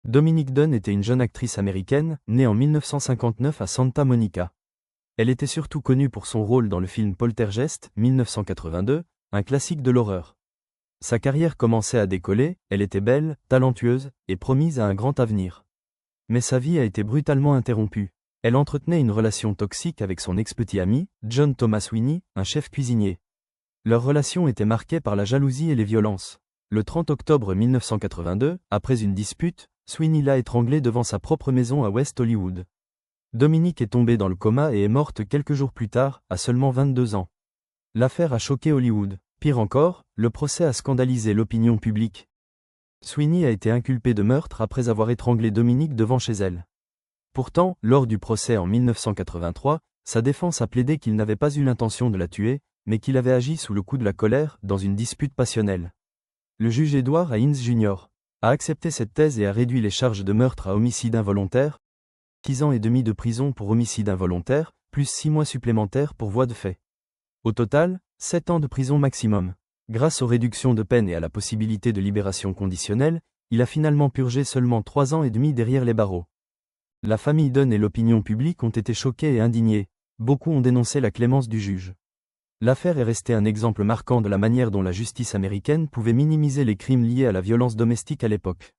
Dominique Dunne était une jeune actrice américaine, née en 1959 à Santa Monica. Elle était surtout connue pour son rôle dans le film Poltergeist, 1982, un classique de l'horreur. Sa carrière commençait à décoller, elle était belle, talentueuse, et promise à un grand avenir. Mais sa vie a été brutalement interrompue. Elle entretenait une relation toxique avec son ex-petit ami, John Thomas Sweeney, un chef cuisinier. Leur relation était marquée par la jalousie et les violences. Le 30 octobre 1982, après une dispute, Sweeney l'a étranglée devant sa propre maison à West Hollywood. Dominique est tombée dans le coma et est morte quelques jours plus tard, à seulement 22 ans. L'affaire a choqué Hollywood. Pire encore, le procès a scandalisé l'opinion publique. Sweeney a été inculpé de meurtre après avoir étranglé Dominique devant chez elle. Pourtant, lors du procès en 1983, sa défense a plaidé qu'il n'avait pas eu l'intention de la tuer, mais qu'il avait agi sous le coup de la colère, dans une dispute passionnelle. Le juge Edward Haynes Jr. a accepté cette thèse et a réduit les charges de meurtre à homicide involontaire, 6 ans et demi de prison pour homicide involontaire, plus 6 mois supplémentaires pour voie de fait. Au total, 7 ans de prison maximum. Grâce aux réductions de peine et à la possibilité de libération conditionnelle, il a finalement purgé seulement 3 ans et demi derrière les barreaux. La famille Dunne et l'opinion publique ont été choqués et indignés. Beaucoup ont dénoncé la clémence du juge. L'affaire est restée un exemple marquant de la manière dont la justice américaine pouvait minimiser les crimes liés à la violence domestique à l'époque.